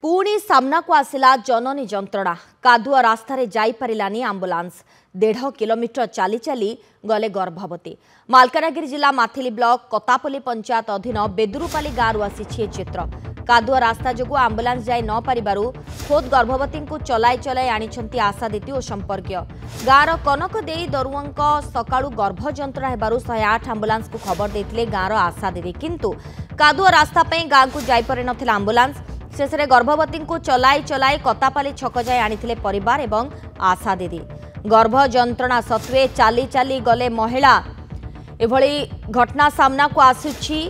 पुणी सामना को आसिला जननी जंत्रणा कादुआ रास्तार जापारानी आंबुलांस 1.5 किलोमीटर चली चली गले गर्भवती मालकानगिरी जिला माथिली ब्लॉक कतापल्ली पंचायत अधीन बेदुरुपाली गाँव आसी चित्र कादुआ रास्ता जो आंबुलांस जाई न पारिबारु खोद गर्भवती को चलाई चलाई आनी आशा दीदी और संपर्कीय गाँव कनक दे दरुआ सकाळु गर्भ जंत्रणा हेबारु 108 आंबुलांस को खबर देथिले गाँव आशा दीदी किंतु कादुआ रास्ता पे गाँव को जाई पारि नथिला आंबुलांस शेष गर्भवती को चलाई चलाई कतापाली छक जाए आनी परिवार एवं आशा दीदी गर्भ जंत्रणा सत्वे चाली चाली गले महिला एभली घटना सामना को आसुछि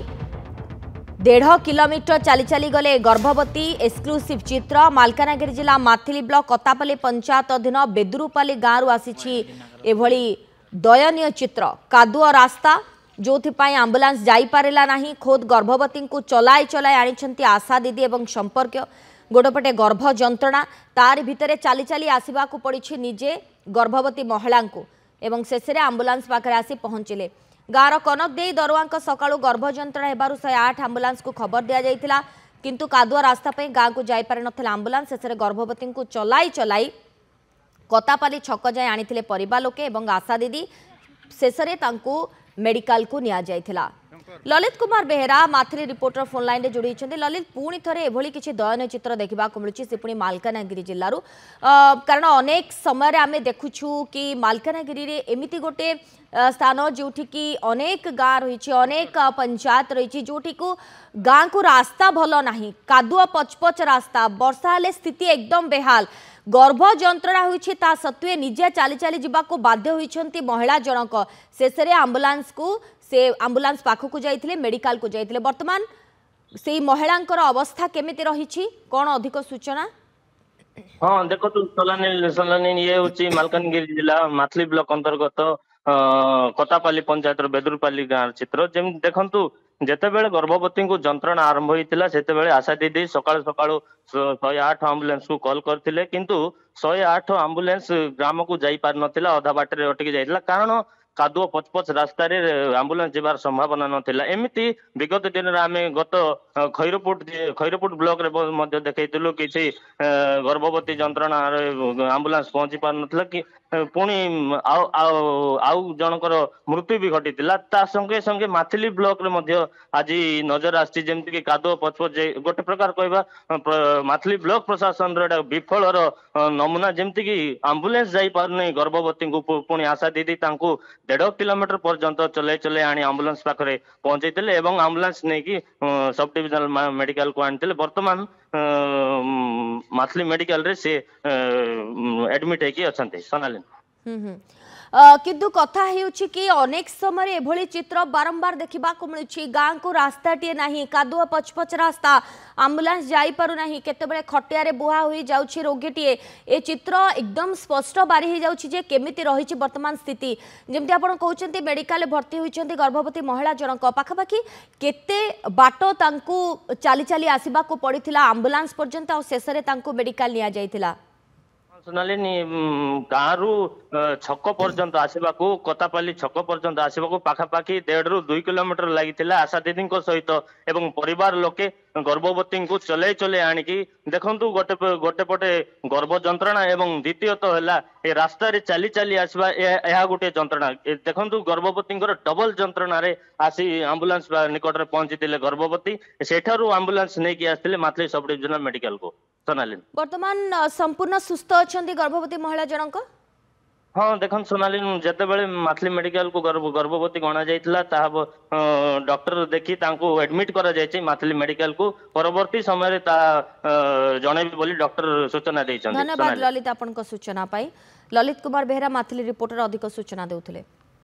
1.5 किलोमीटर चाली चाली गले गर्भवती एक्सक्लूसिव चित्र मालकानगिरी जिला माथिली ब्लॉक कतापल्ली पंचायत अधीन बेदुरुपाली गाँव आसी एभली दयनीय चित्र कादुआ रास्ता जो आंबुलांस जापारा नहीं खोद गर्भवती को चलाई चलाई आनी आशा दीदी एवं संपर्क गोटपटे गर्भ जंत्रणा तार भितर चाली चाली आसवा को पड़ी निजे गर्भवती महिला को एवं शेष आंबुलांस पाखे आसी पहुंचले गाँव कनक दे दरुआ सकाळु गर्भ जंत्रणा हेबारु 108 आंबुलांस को खबर दिया जाइथिला किंतु कादुआ रास्ता पे गाँव को जापारि नथिला आंबुलांस शेष गर्भवती को चलाई चलाई कतापाली छक जाए आनी परिवार लोके एवं आशा दीदी शेष मेडिकल को निया जाइथिला। ललित कुमार बेहेरा माथिली रिपोर्टर फोन लाइन रे जोड़ी ललित पुणी थे एभली किसी दयनीय चित्र देखा मिलूँ से पुणी मालकानगिरी जिलूर कारण अनेक समय आम देखुछु कि मालकानगिरी रे एमिति गोटे स्थान जोठिकी अनेक गाँ रही अनेक पंचायत रही जोठी को गाँ को रास्ता भल नहीं कादुआ पचपच रास्ता वर्षा हेले स्थिति एकदम बेहाल गर्भ जंत्रणा होइछि ता सत्वे निजे चाली चाली जीवाको बाध्य होइछन्ति महिला जनक शेष आंबुलांस को से आंबुलांस पाखक को जाइथिले मेडिकल को जाइथिले वर्तमान से महिलांकर अवस्था केमिति रहिछि कोन अधिक सूचना हाँ देखो तू सलानी ये होची मालकानगिरी जिला माथली ब्लॉक अंतर्गत कतापाली पंचायत बेदुरुपाली गाँव चित्र जेम देखंतु जेतेबेले गर्भवती को जंत्रणा आरंभ होइतिला सेतेबेले आशा दीदी सकाळ सकाळ 108 आंबुलांस को कॉल करथिले किंतु 108 आंबुलांस ग्राम को जाई पार नथिला अधा बाटे अटकी जाइतिला कारण कादुआ पचपच रास्ता आंबुलांस जीवार संभावना नथिला एमिति विगत दिन आम गत खैरपुट ब्लॉक रे देखैतिलु किछि गर्भवती जंत्रणा आंबुलांस पहुंची पार नथिला कि पुणी आउ जनकर मृत्यु भी घटी ता संगे संगे माथिली ब्लॉक रे आज नजर आसी जेमती कि कादुआ पचपच गोटे प्रकार कहबा माथिली ब्लॉक प्रशासन विफल नमूना जेमती कि आंबुलांस जाई पारने गर्भवती को पुणी आशा दीदी तांको 1.5 किलोमीटर पर्यंत चले चले आनी आंबुलांस पाखे पहुंचते एवं आंबुलांस नहीं कि सब डिविजनल मेडिकल को आनी बर्तमान माथली मेडिकल रे से एडमिट है कि अच्छा सोनाली किंतु कथा हेउछि कि अनेक समय एभली चित्र बारंबार देखा मिलूँ गाँ को रास्ता टे नहीं कादुआ पचपच रास्ता आंबुलांस जाई पारु नहीं केतेबेले खटिया बुहा हो जाउछि रोगीटीए ए चित्र एकदम स्पष्ट बारी हो जाउछि जे केमिति रहिछि वर्तमान स्थिति जेमति आपण कहउछन्ती मेडिकल भर्ती होइछन्ती गर्भवती महिला जनक पाखापाखि केते बाट तांकु चाली चाली आसीबा को पड़िथिला आंबुलांस पर्यंत आ शेषरे तांकु मेडिकल निया जाइथिला सुनालिनी गाँव छक पर्यंत आसवा कतापाली छक पर्यंत आसवा पाखापाखि 1.5 ରୁ 2 किलोमीटर लगी आशा दीदी सहित एवं परिवार लोके गर्भवती को चले चले आणिकी देखंतु गोटे पटे गर्भ जंत्रणा एवं द्वितीयतः है ए रास्ता रे चाली चाली आसवा यह गोटे जंत्रणा देखंतु गर्भवती डबल जंत्रणा रे आसी आंबुलांस निकट में पहुंची गर्भवती सेठारु आंबुलांस नहीं कि आसते माथली सब डिविजनल मेडिकल को सोनाली वर्तमान संपूर्ण सुस्थ अच्छा गर्भवती महिला जनक हाँ देखन सोनाली जितेबाला माथली मेडिकल को गर्भवती गणा जाइतिला डॉक्टर देखी तांको एडमिट करा जायछि माथली मेडिकल को परवर्ती समय जनइबे बोली डॉक्टर सूचना दैछन्ति। धन्यवाद ललित आपन को सूचना पाई ललित कुमार बेहरा माथली रिपोर्टर अधिक सूचना देउथिले।